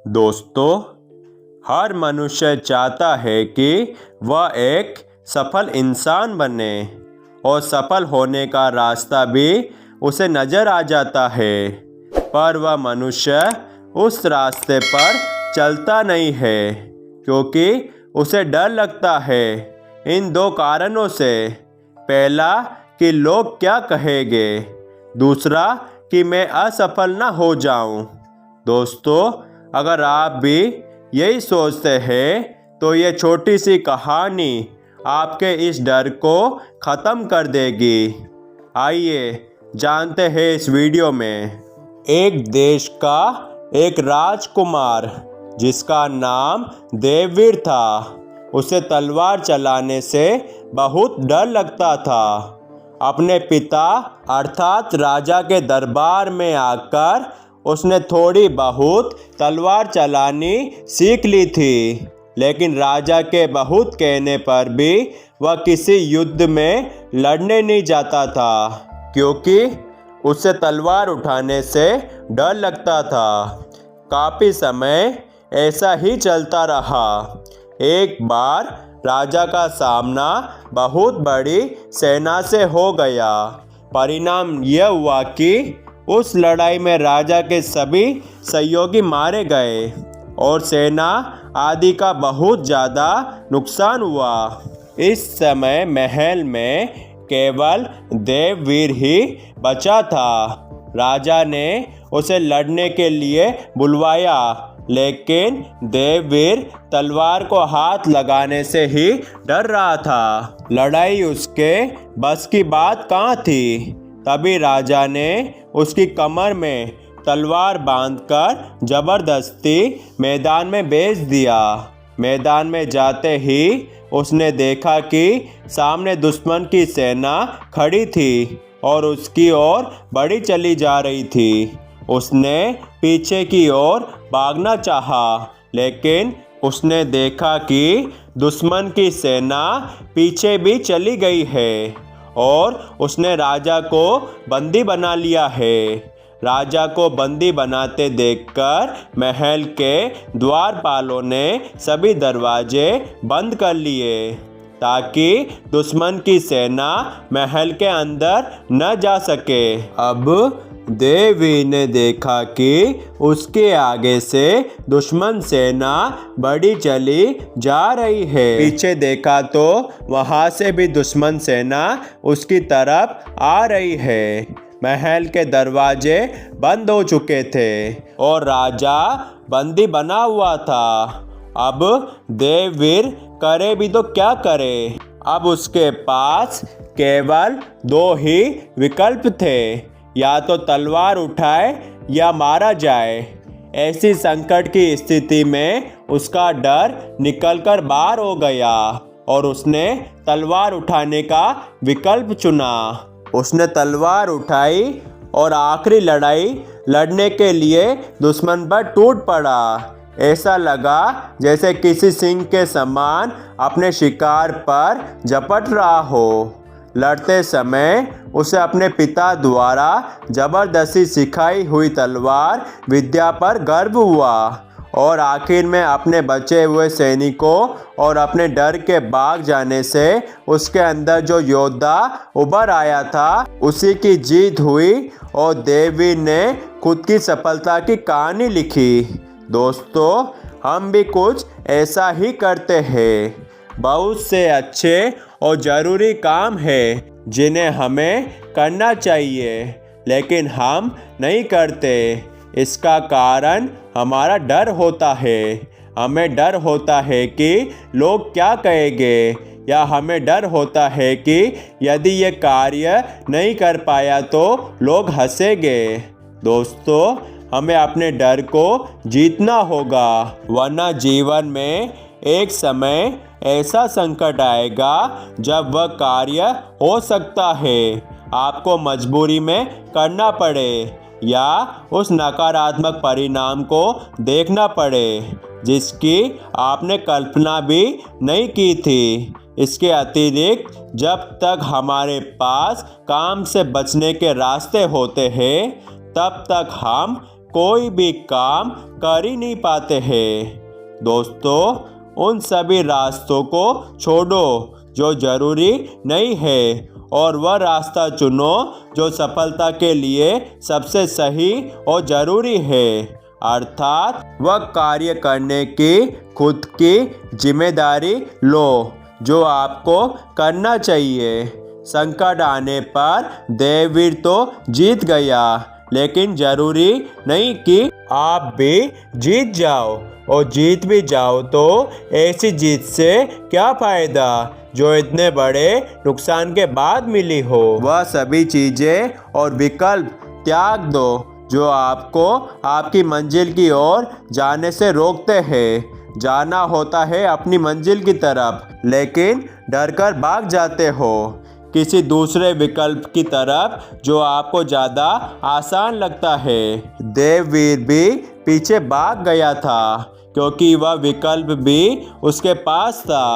दोस्तों, हर मनुष्य चाहता है कि वह एक सफल इंसान बने और सफल होने का रास्ता भी उसे नज़र आ जाता है, पर वह मनुष्य उस रास्ते पर चलता नहीं है क्योंकि उसे डर लगता है इन दो कारणों से। पहला कि लोग क्या कहेंगे, दूसरा कि मैं असफल ना हो जाऊं। दोस्तों, अगर आप भी यही सोचते हैं तो ये छोटी सी कहानी आपके इस डर को ख़त्म कर देगी। आइए जानते हैं इस वीडियो में। एक देश का एक राजकुमार जिसका नाम देववीर था, उसे तलवार चलाने से बहुत डर लगता था। अपने पिता अर्थात राजा के दरबार में आकर उसने थोड़ी बहुत तलवार चलानी सीख ली थी, लेकिन राजा के बहुत कहने पर भी वह किसी युद्ध में लड़ने नहीं जाता था क्योंकि उसे तलवार उठाने से डर लगता था। काफ़ी समय ऐसा ही चलता रहा। एक बार राजा का सामना बहुत बड़ी सेना से हो गया। परिणाम यह हुआ कि उस लड़ाई में राजा के सभी सहयोगी मारे गए और सेना आदि का बहुत ज़्यादा नुकसान हुआ। इस समय महल में केवल देववीर ही बचा था। राजा ने उसे लड़ने के लिए बुलवाया, लेकिन देववीर तलवार को हाथ लगाने से ही डर रहा था। लड़ाई उसके बस की बात कहाँ थी। तभी राजा ने उसकी कमर में तलवार बांधकर जबरदस्ती मैदान में भेज दिया। मैदान में जाते ही उसने देखा कि सामने दुश्मन की सेना खड़ी थी और उसकी ओर बढ़ी चली जा रही थी। उसने पीछे की ओर भागना चाहा, लेकिन उसने देखा कि दुश्मन की सेना पीछे भी चली गई है और उसने राजा को बंदी बना लिया है। राजा को बंदी बनाते देखकर महल के द्वारपालों ने सभी दरवाजे बंद कर लिए ताकि दुश्मन की सेना महल के अंदर न जा सके। अब देवी ने देखा कि उसके आगे से दुश्मन सेना बड़ी चली जा रही है। पीछे देखा तो वहां से भी दुश्मन सेना उसकी तरफ आ रही है। महल के दरवाजे बंद हो चुके थे और राजा बंदी बना हुआ था। अब देववीर करे भी तो क्या करे। अब उसके पास केवल दो ही विकल्प थे, या तो तलवार उठाए या मारा जाए। ऐसी संकट की स्थिति में उसका डर निकलकर बाहर हो गया और उसने तलवार उठाने का विकल्प चुना। उसने तलवार उठाई और आखिरी लड़ाई लड़ने के लिए दुश्मन पर टूट पड़ा। ऐसा लगा जैसे किसी सिंह के समान अपने शिकार पर झपट रहा हो। लड़ते समय उसे अपने पिता द्वारा जबरदस्ती सिखाई हुई तलवार विद्या पर गर्व हुआ और आखिर में अपने बचे हुए सैनिकों और अपने डर के भाग जाने से उसके अंदर जो योद्धा उभर आया था उसी की जीत हुई और देवी ने खुद की सफलता की कहानी लिखी। दोस्तों, हम भी कुछ ऐसा ही करते हैं। बहुत से अच्छे और ज़रूरी काम है जिन्हें हमें करना चाहिए, लेकिन हम नहीं करते। इसका कारण हमारा डर होता है। हमें डर होता है कि लोग क्या कहेंगे, या हमें डर होता है कि यदि ये कार्य नहीं कर पाया तो लोग हंसेंगे। दोस्तों, हमें अपने डर को जीतना होगा, वरना जीवन में एक समय ऐसा संकट आएगा जब वह कार्य हो सकता है आपको मजबूरी में करना पड़े या उस नकारात्मक परिणाम को देखना पड़े जिसकी आपने कल्पना भी नहीं की थी। इसके अतिरिक्त जब तक हमारे पास काम से बचने के रास्ते होते हैं तब तक हम कोई भी काम कर ही नहीं पाते हैं। दोस्तों, उन सभी रास्तों को छोड़ो जो ज़रूरी नहीं है और वह रास्ता चुनो जो सफलता के लिए सबसे सही और ज़रूरी है, अर्थात वह कार्य करने की खुद की जिम्मेदारी लो जो आपको करना चाहिए। संकट आने पर देववीर तो जीत गया, लेकिन ज़रूरी नहीं कि आप भी जीत जाओ, और जीत भी जाओ तो ऐसी जीत से क्या फ़ायदा जो इतने बड़े नुकसान के बाद मिली हो। वह सभी चीज़ें और विकल्प त्याग दो जो आपको आपकी मंजिल की ओर जाने से रोकते हैं। जाना होता है अपनी मंजिल की तरफ, लेकिन डरकर भाग जाते हो किसी दूसरे विकल्प की तरफ जो आपको ज़्यादा आसान लगता है। देववीर भी पीछे भाग गया था क्योंकि वह विकल्प भी उसके पास था।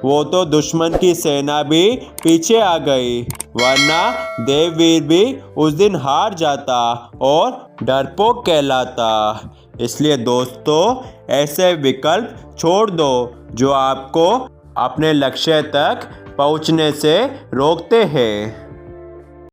वो तो दुश्मन की सेना भी पीछे आ गई, वरना देववीर भी उस दिन हार जाता और डरपोक कहलाता। इसलिए दोस्तों, ऐसे विकल्प छोड़ दो जो आपको अपने लक्ष्य तक पहुंचने से रोकते हैं।